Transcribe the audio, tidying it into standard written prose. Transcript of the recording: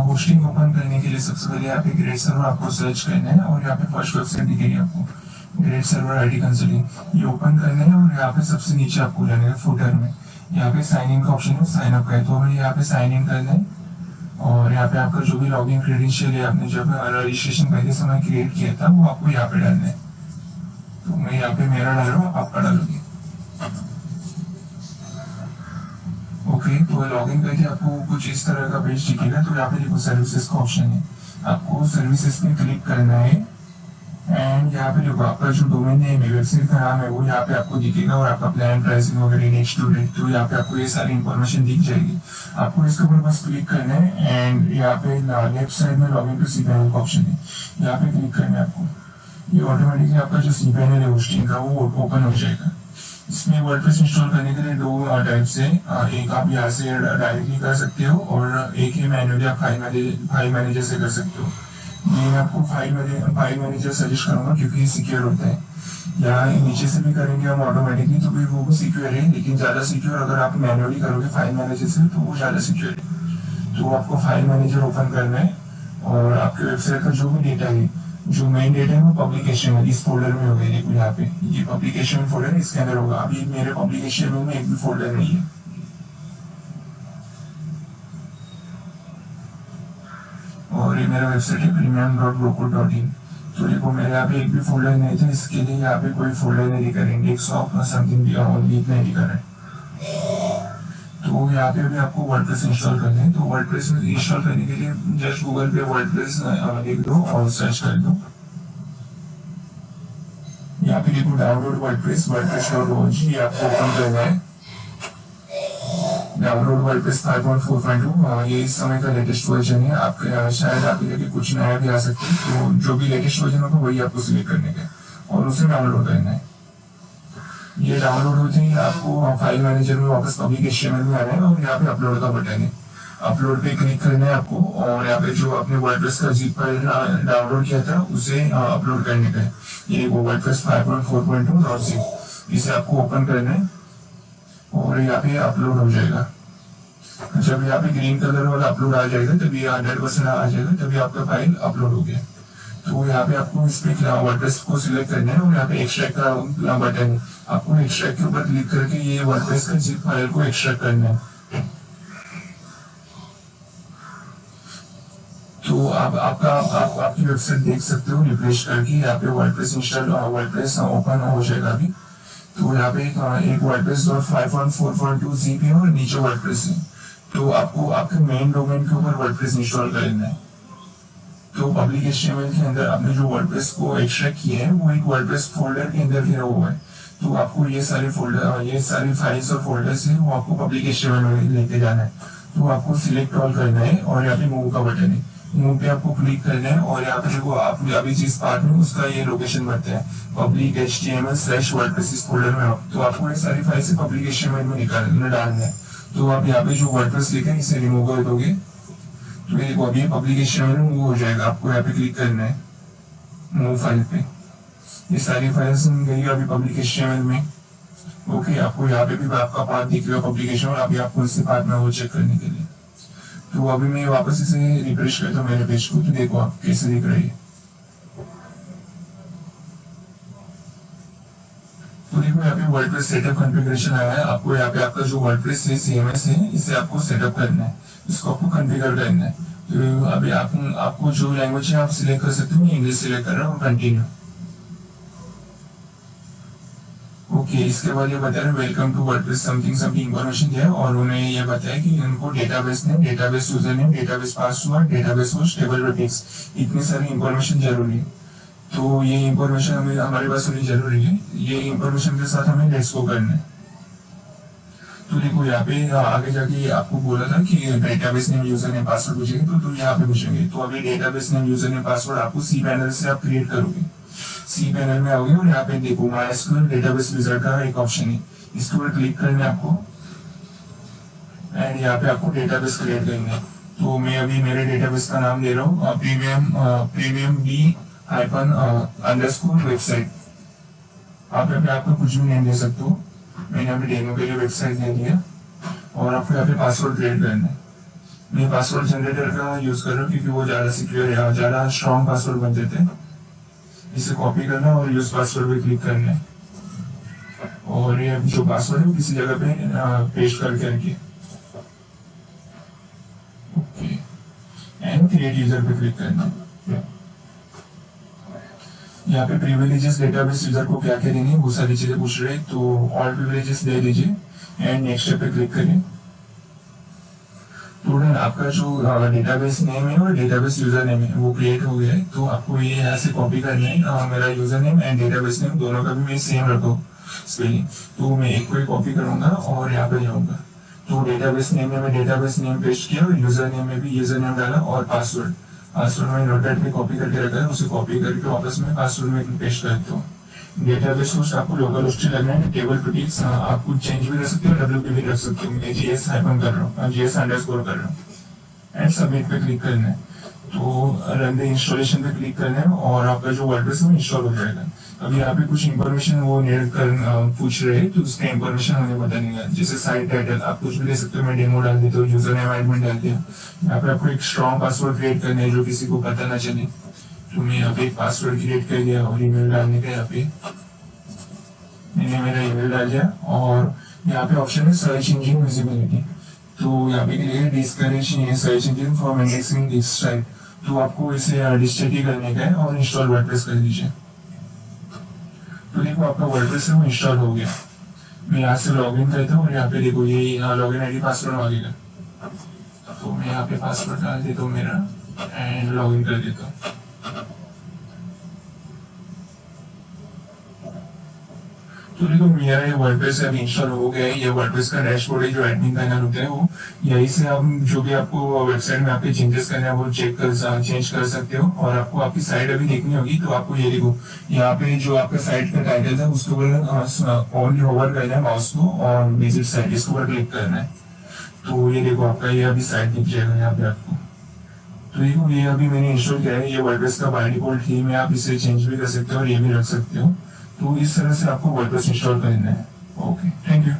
Hosting open करने के लिए सबसे पहले यहाँ पे ग्रेड सर्वर आपको सर्च करना है और यहाँ पे फर्स्ट वेबसाइट दिखेगी आपको ग्रेड सर्वर आईटी कंसल्टिंग, ये ओपन करना है। और यहाँ पे सबसे नीचे आपको जाना है फुटर में, यहाँ पे साइन इन का ऑप्शन है, साइन अप का है, तो हमें यहाँ पे साइन इन करना है। और यहाँ पे आपका जो भी लॉगिन क्रेडेंशियल है आपने जब रजिस्ट्रेशन पहले समय क्रिएट किया था वो आपको यहाँ पे डालना है। तो मैं यहाँ पे मेरा डाल रहा हूँ, आपका डालोगे। ओके, तो लॉगिन करके आपको कुछ इस तरह का पेज दिखेगा। तो यहाँ पे देखो सर्विसेज का ऑप्शन है, आपको सर्विसेज पे क्लिक करना है। एंड यहाँ पे देखो आपका जो डोमेन नेम है, वेबसाइट का नाम है, वो यहाँ पे आपको दिखेगा और आपका प्लान प्राइसिंग वगैरह नेक्स्ट टू डेट, तो यहाँ पे आपको ये सारी इंफॉर्मेशन दिख जाएगी। आपको इसके ऊपर बस क्लिक करना है एंड यहाँ पे लेफ्ट साइड में लॉगिन टू cPanel का ऑप्शन है, यहाँ पे क्लिक करना है आपको। ये ऑटोमेटिकली आपका जो cPanel है होस्टिंग का वो ओपन हो जाएगा। इसमें वर्डप्रेस इंस्टॉल करने के लिए दो टाइप से, एक आप यहाँ से डायरेक्टली कर सकते हो और एक ही मैन्युअली आप फाइल मैनेजर से कर सकते हो। मैं आपको फाइल मैनेजर सजेस्ट करूंगा क्योंकि ये सिक्योर होता है। यहाँ नीचे से भी करेंगे हम ऑटोमेटिकली तो भी वो भी सिक्योर है, लेकिन ज़्यादा सिक्योर अगर आप मैन्युअली करोगे फाइल मैनेजर से तो वो ज़्यादा सिक्योर है। तो आपको फाइल मैनेजर ओपन करना है और आपके वेबसाइट का जो भी डेटा है, जो मेन डेटा है वो पब्लिकेशन है, इस फोल्डर में होगा। देखो यहाँ पे ये पब्लिकेशन फोल्डर इसके अंदर होगा। अभी मेरे पब्लिकेशन में एक भी फोल्डर नहीं है। और ये मेरा वेबसाइट है premium.broco.in। तो देखो मेरे यहाँ पे एक भी फोल्डर नहीं था, इसके लिए यहाँ पे कोई फोल्डर नहीं दिखा रहा, इंडेक्स ऑफ समथिंग लीक नहीं दिखा रहा है। तो यहाँ पे भी आपको वर्डप्रेस इंस्टॉल करना है। तो वर्डप्रेस इंस्टॉल करने के लिए जस्ट गूगल पे वर्डप्रेस लिख दो और सर्च कर दो। यहाँ पे देखो डाउनलोड वर्डप्रेस.org आपको ओपन करना है। डाउनलोड वर्डप्रेस 5.4.2 ये इस समय का लेटेस्ट वर्जन है। आपके शायद आपके लिए कुछ नया भी आ सकता है, तो जो भी लेटेस्ट वर्जन होगा वही आपको सिलेक्ट करने का और उसे डाउनलोड करना है। ये डाउनलोड होते ही आपको फाइल मैनेजर में वापस पब्लिक HTML में आना है और यहाँ पे अपलोड का बटन है, अपलोड पे क्लिक करना है आपको। और यहाँ पे जो आपने वर्डप्रेस का zip फाइल डाउनलोड किया था उसे अपलोड करने का है। ये वो वर्डप्रेस 5.4.2.zip, इसे आपको ओपन करना है और यहाँ पे अपलोड हो जाएगा। जब यहाँ पे ग्रीन कलर वाला अपलोड आ जाएगा तभी 100% आ जाएगा, तभी आपका फाइल अपलोड हो गया। तो यहाँ पे आपको इस पे वर्डप्रेस को सिलेक्ट करना है और यहाँ पे एक्सट्रैक्ट का बटन है, आपको एक्सट्रैक्ट के ऊपर क्लिक करके ये वर्डप्रेस का zip फाइल को एक्सट्रैक्ट करना है। तो आप आपकी वेबसाइट देख सकते हो रिफ्रेश करके, यहाँ पे वर्डप्रेस ओपन हो जाएगा अभी। तो यहाँ पे एक वर्डप्रेस 5.4.2 zip है और नीचे वर्डप्रेस है। तो आपको आपके मेन डोमेन के ऊपर वर्डप्रेस इंस्टॉल करना है। तो पब्लिक HTML के अंदर आपने जो वर्डप्रेस को एक्सट्रैक्ट किया है वो एक वर्डप्रेस फोल्डर के अंदर गिरा हुआ है। तो आपको ये सारी फाइल्स और फोल्डर्स है वो आपको पब्लिक HTML में लेके जाना है। तो आपको सिलेक्ट ऑल करना है और यहाँ पे मूव का बटन है, मूव पे आपको क्लिक करना है और यहाँ पे देखो आप अभी जिस पार्ट में उसका ये लोकेशन बनता है पब्लिक HTML/WordPress इस फोल्डर में तो आपको ये सारी फाइल से पब्लिक HTML में डालना है। तो आप यहाँ पे जो वर्डप्रेस लिखा है इसे रिमूव कर दोगे तो ये देखो अभी पब्लिक HTML में मूव हो जाएगा। आपको यहाँ पे क्लिक करना है मूव फाइल पे, ये सारी फाइल्स गई अभी पब्लिक HTML में। ओके, आपको यहाँ पे भी आपका पार्ट दिख रहा है पब्लिकेशन और अभी आपको इससे पार्ट में वो चेक करने के लिए। तो अभी मैं वापस इसे रिफ्रेश करता हूँ मेरे पेज को, तो देखो आप कैसे दिख रही है। तो देखो यहाँ पे वर्डप्रेस सेटअप कॉन्फ़िगरेशन आया है। आपको यहाँ पे आपका जो वर्डप्रेस है CMS है इसे आपको सेटअप करना है, इसको आपको कॉन्फ़िगर करना है। तो अभी आपको जो लैंग्वेज है आप सिलेक्ट कर सकते हो, मैं इंग्लिश सिलेक्ट कर रहा हूँ, कंटिन्यू। ओके, इसके बाद ये बता रहे welcome to WordPress something information दिया और उन्हें ये बताया कि उनको database name, database user name, database password, database host, table ratings, इतनी सारी इंफॉर्मेशन जरूरी है। तो ये इंफॉर्मेशन हमें हमारे पास होनी जरूरी है। ये इंफॉर्मेशन के साथ हमें लेट्स गो करना है। तो देखो यहाँ पे आगे जाके आपको बोला था कि database name, user name, password पूछेंगे तो यहाँ पे पूछेंगे। तो अभी database name, user name, password आपको cPanel से आप क्रिएट करोगे। cPanel में आओगे और यहाँ पे देखो MySQL डेटाबेस विजार्ड का एक ऑप्शन है, इसके ऊपर क्लिक करना है आपको एंड यहाँ पे आपको डेटाबेस क्रिएट करना है। तो मैं अभी मेरे डेटाबेस का नाम दे रहा हूँ प्रीमियम b_वेबसाइट। आप यहाँ पे आपका कुछ भी नेम दे सकते हो, मैंने यहाँ पे डेमो के लिए वेबसाइट दे दिया और आपको यहाँ पे पासवर्ड क्रिएट करना है। मैं पासवर्ड जनरेटर का यूज कर रहा हूँ क्योंकि वो ज़्यादा सिक्योर है, ज़्यादा स्ट्रॉन्ग पासवर्ड बन देते हैं। इसे कॉपी करना और यूज पासवर्ड पे क्लिक करना है, और ये जो पासवर्ड है वो किसी जगह पे पेस्ट करके रखिए। ओके, एंड क्रिएट यूजर पे क्लिक करना है। यहाँ पे प्रिविलेजेस डेटाबेस यूजर को क्या क्या देनी है वो सारी चीजें पूछ रहे हैं, तो ऑल प्रिविलेजेस दे दीजिए एंड नेक्स्ट पे क्लिक करिए। स्टूडेंट, आपका जो डेटाबेस नेम है और डेटाबेस यूजर नेम है वो क्रिएट हो गया है, तो आपको ये यहाँ से कॉपी करना है। मेरा user name and database name दोनों का भी मैं सेम रखो स्पेलिंग, तो मैं एक को ही कॉपी करूंगा और यहाँ पे जाऊंगा। तो डेटाबेस नेम में मैं डेटाबेस नेम पेस्ट किया और यूजर नेम में भी यूजर नेम डाला और पासवर्ड में नोटपैड पे कॉपी करके रखा है, उसे कॉपी करके वापस में पासवर्ड में पेस्ट करता हूँ। डेटाबेस होस्ट आपको लोकल होस्ट लगना है, टेबल प्रीफिक्स आप कुछ चेंज भी कर सकते हो, डब्ल्यूपी भी रख सकते हो। मैं जीएस हाइफन कर रहा हूँ, जीएस अंडरस्कोर कर रहा हूँ एंड सबमिट पे क्लिक करना है। तो रन द इंस्टॉलेशन पे क्लिक करना है और आपका जो वर्डप्रेस है वो इंस्टॉल हो जाएगा। अब यहाँ पे कुछ इंफॉर्मेशन वो पूछ रहे हैं, तो उसका इंफॉर्मेशन हमें बतानी है, जैसे साइट टाइटल आप कुछ भी दे सकते हो। मैं डेमो डाल देता हूँ, यूजर नेम एडमिन डाल दिया। यहाँ पे आपको एक स्ट्रॉन्ग पासवर्ड क्रिएट करना है जो किसी को पता ना चले, तो मैं यहाँ पे एक पासवर्ड क्रिएट कर दिया और ईमेल डालने का यहाँ पे मैंने मेरा ईमेल डाल दिया। और यहाँ पे ऑप्शन है सर्च इंजिन विजिबिलिटी, तो यहाँ पे क्लिक है discourage search engine from indexing this type, तो आपको इसे डिस्ट्रैक्ट करने का है और इंस्टॉल वर्डप्रेस कर दीजिए। तो देखो आपका वर्डप्रेस है वो इंस्टॉल हो गया। मैं यहाँ से लॉगिन करता हूँ और यहाँ पे देखो ये लॉगिन आईडी पासवर्ड मांगेगा, तो मैं यहाँ पे पासवर्ड डाल देता हूँ मेरा एंड लॉगिन कर देता हूँ। तो देखो मेरा ये वर्डप्रेस अभी इंस्टॉल हो गया है। ये वर्डप्रेस का डैशबोर्ड है जो एडमिन पैनल होता है, वो यहीं से हम जो भी आपको वेबसाइट में आपके चेंजेस करने हैं वो चेंज कर सकते हो। और आपको आपकी साइट अभी देखनी होगी, तो आपको ये देखो यहाँ पे जो आपका साइट का टाइटल था उसके ऊपर ओनली होवर करना है माउस को और विजिट साइट इसके ऊपर क्लिक करना है। तो ये देखो आपका ये अभी साइट दिख जाएगा यहाँ पे आपको। तो देखो ये अभी मैंने इंस्टॉल किया है। ये वर्डप्रेस का बाय डिफॉल्ट थीम है, आप इसे चेंज भी कर सकते हो और ये भी रख सकते हो। तो इस तरह से आपको वर्डप्रेस इंस्टॉल करना है। Okay, thank you.